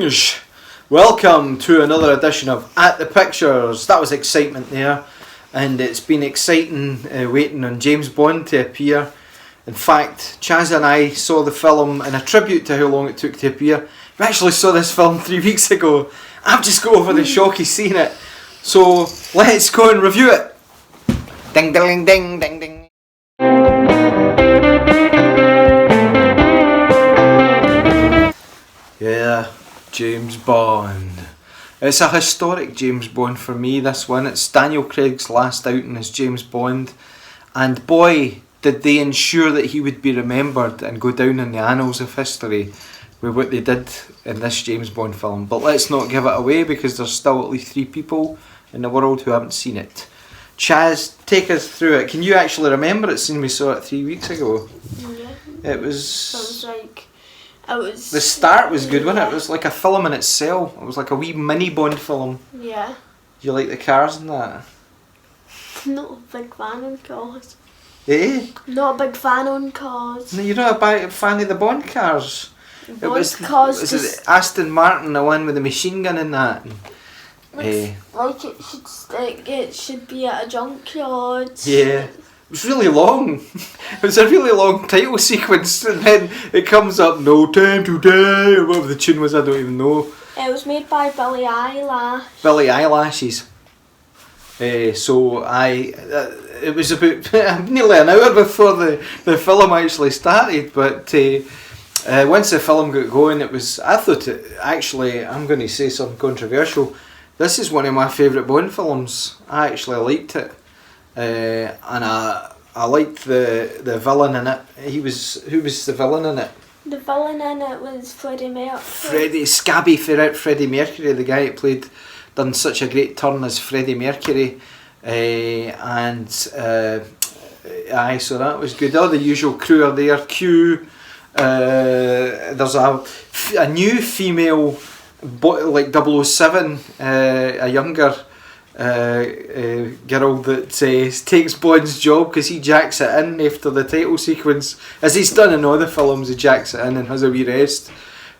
Greetings! Welcome to another edition of At the Pictures. That was excitement there, and it's been exciting waiting on James Bond to appear. In fact, Chaz and I saw the film in a tribute to how long it took to appear. We actually saw this film 3 weeks ago. I've just got over the shock of seeing it. So let's go and review it. Ding ding ding ding ding. Yeah, James Bond. It's a historic James Bond for me, this one. It's Daniel Craig's last outing as James Bond. And boy, did they ensure that he would be remembered and go down in the annals of history with what they did in this James Bond film. But let's not give it away because there's still at least 3 people in the world who haven't seen it. Chaz, take us through it. Can you actually remember it, seeing we saw it 3 weeks ago? Yeah. It was... Sounds like... The start was good, wasn't it? It was like a film in itself. It was like a wee mini Bond film. Yeah. Do you like the cars and that? Not a big fan on cars. Eh? Not a big fan on cars. No, you're not a fan of the Bond cars. Cars was it Aston Martin, the one with the machine gun and that? Like it should be at a junkyard. Yeah. It was really long. It was a really long title sequence, and then it comes up, "No Time to Die," or whatever the tune was, I don't even know. It was made by Billie Eyelash. Billie Eyelashes. It was about nearly an hour before the film actually started, but once the film got going, I thought actually, I'm going to say something controversial, this is one of my favourite Bond films. I actually liked it. And I liked the villain in it. Who was the villain in it? The villain in it was Freddie Mercury. Freddie Mercury, the guy who done such a great turn as Freddie Mercury, so that was good. All the usual crew are there. Q. There's a new female, like 007, a younger girl that takes Bond's job because he jacks it in after the title sequence, as he's done in all the films. He jacks it in and has a wee rest.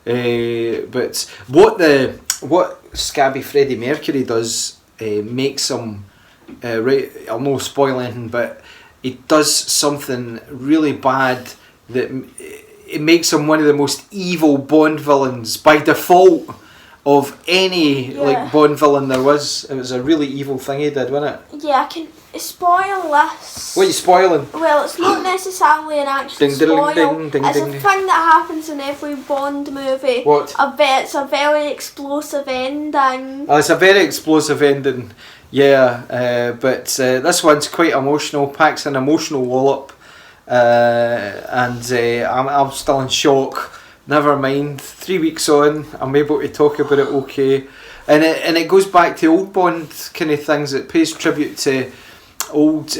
But what scabby Freddie Mercury does makes him I'll not spoil anything, but he does something really bad that it makes him one of the most evil Bond villains by default of any like Bond villain there was. It was a really evil thing he did, wasn't it? Yeah, I can spoil this. What are you spoiling? Well, it's not necessarily an actual spoil. It's a thing that happens in every Bond movie. What? It's a very explosive ending. Oh, it's a very explosive ending. Yeah, but this one's quite emotional. Packs an emotional wallop, and I'm still in shock. Never mind, 3 weeks on, I'm able to talk about it okay. And it goes back to old Bond kind of things. It pays tribute to old,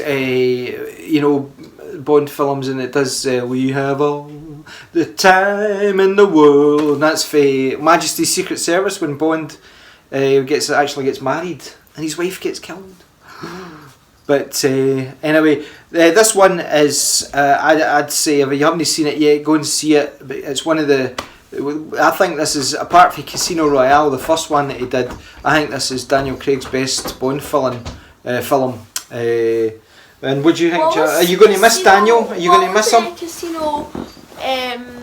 Bond films, and it does, "We have all the time in the world." And that's for Majesty's Secret Service when Bond actually gets married and his wife gets killed. But anyway, this one is, I'd say, if you haven't seen it yet, go and see it. It's one of I think this is, apart from Casino Royale, the first one that he did, I think this is Daniel Craig's best Bond film. And what do you think, are you going to miss Daniel? Are you going to miss him? Casino,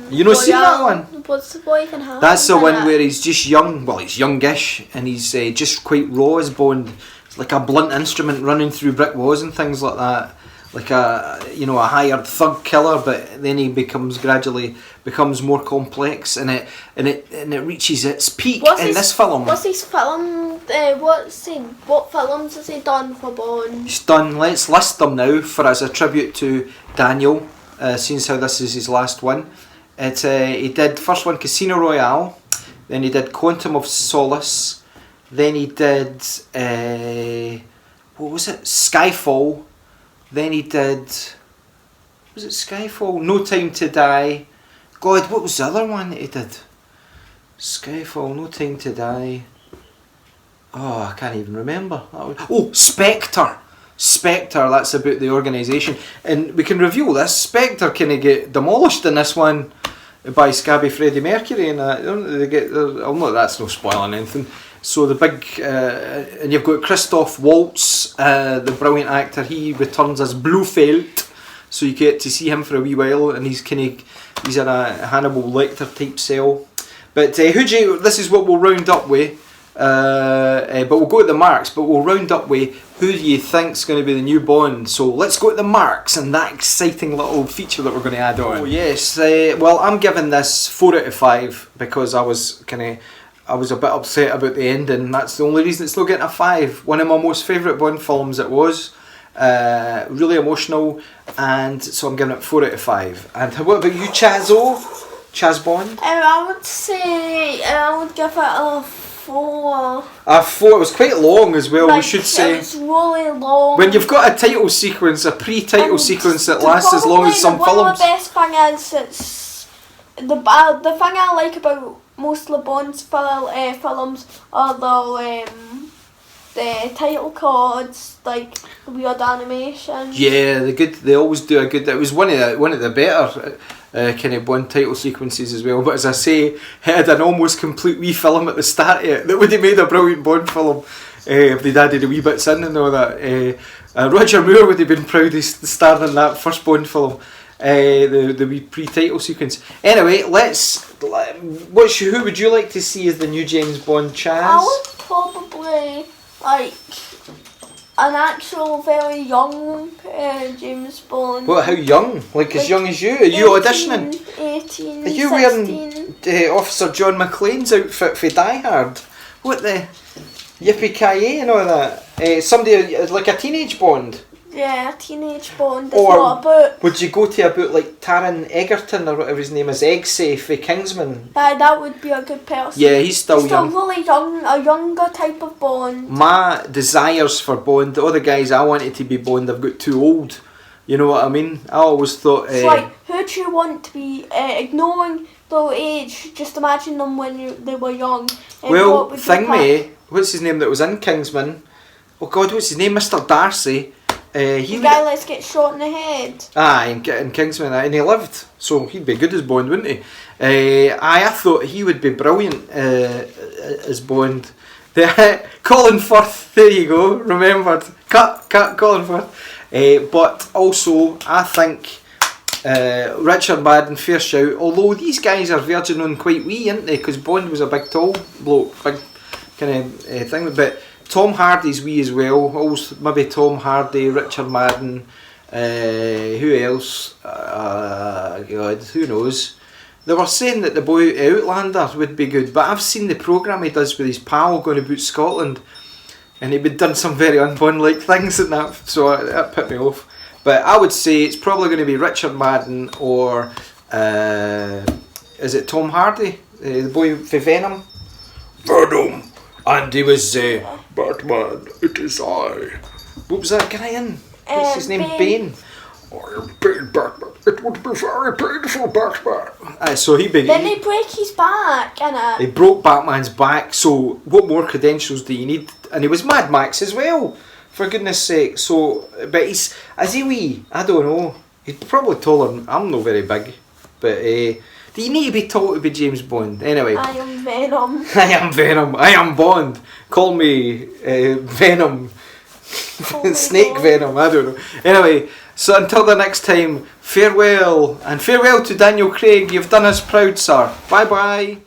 you know, seen that one? What's the boy can have? That's the one where he's just young, well, he's youngish, and he's just quite raw as Bond. It's like a blunt instrument running through brick walls and things like that. Like a hired thug killer, but then he gradually becomes more complex, and it reaches its peak in this film. What's his film? What films has he done for Bond? He's done. Let's list them now as a tribute to Daniel, since how this is his last one. He did first one Casino Royale, then he did Quantum of Solace, then he did what was it? Skyfall. Then he did, was it Skyfall? No Time to Die. God, what was the other one that he did? Skyfall, No Time to Die. Oh, I can't even remember. Spectre. Spectre, that's about the organisation. And we can reveal this. Spectre kind of get demolished in this one. by Scabby Freddie Mercury, and they get. Oh no, that's no spoiling anything. So the big, and you've got Christoph Waltz, the brilliant actor. He returns as Blofeld, so you get to see him for a wee while, and he's in a Hannibal Lecter type cell. But this is what we'll round up with. But we'll go to the marks. But we'll round up with who do you think's going to be the new Bond. So let's go to the marks and that exciting little feature that we're going to add on. Oh yes. Well, I'm giving this 4 out of 5 because I was a bit upset about the ending. That's the only reason it's not getting a 5. One of my most favourite Bond films it was. Really emotional, and so I'm giving it 4 out of 5. And what about you, Chaz Bond? I would say I would give it a 4. A 4. It was quite long as well. We should say it was really long. When you've got a title sequence, a pre-title sequence that lasts as long as some films. One of the best thing is it's the thing I like about most of the Bond's films are the title cards, like the weird animation. Yeah, they always do a good. It was one of the better kind of Bond title sequences as well. But as I say, it had an almost complete wee film at the start of it that would have made a brilliant Bond film if they'd added the wee bits in and all that. Roger Moore would have been proud of starring in that first Bond film. The wee pre-title sequence. Anyway, who would you like to see as the new James Bond, Chaz? I would probably like an actual very young James Bond. What? How young? Like as young as you? Are you auditioning? 18, Are you 16. wearing Officer John McClane's outfit for Die Hard? What the yippee-ki-yay and all that? Somebody like a teenage Bond? Yeah, Teenage Bond. Or would you go to a book like Taron Egerton or whatever his name is, Eggsafe for Kingsman? That would be a good person. Yeah, he's still young. Really young, a younger type of Bond. My desires for Bond, the other guys I wanted to be Bond, I've got too old. You know what I mean? I always thought... It's like, who do you want to be, ignoring their age, just imagine them when they were young. Well, what's his name that was in Kingsman? Oh God, what's his name? Mr. Darcy. The guy let's get shot in the head. In Kingsman, and he lived, so he'd be good as Bond, wouldn't he? I thought he would be brilliant as Bond. Colin Firth, there you go, remembered. Cut Colin Firth. But also, I think Richard Madden, fair shout. Although these guys are verging on quite wee, aren't they? Because Bond was a big tall bloke, big kind of thing. But Tom Hardy's wee as well. Also, maybe Tom Hardy, Richard Madden. Who else? God, who knows? They were saying that the boy Outlander would be good, but I've seen the programme he does with his pal going about Scotland, and he'd been done some very un-Bond-like things in that, so that put me off. But I would say it's probably going to be Richard Madden or is it Tom Hardy, the boy for Venom? Venom. And he was Batman, it is I. What was that guy in? What's his name? Bane. I am Bane, Batman. It would be very painful, Batman. So Then they break his back, innit? They broke Batman's back, so what more credentials do you need? And he was Mad Max as well, for goodness sake. So, but is he wee? I don't know. He's probably taller than, I'm not very big. But, do you need to be tall to be James Bond? Anyway. I am Venom. I am Venom. I am Bond. Call me Venom. Snake Venom, I don't know. Anyway, so until the next time, farewell. And farewell to Daniel Craig. You've done us proud, sir. Bye bye.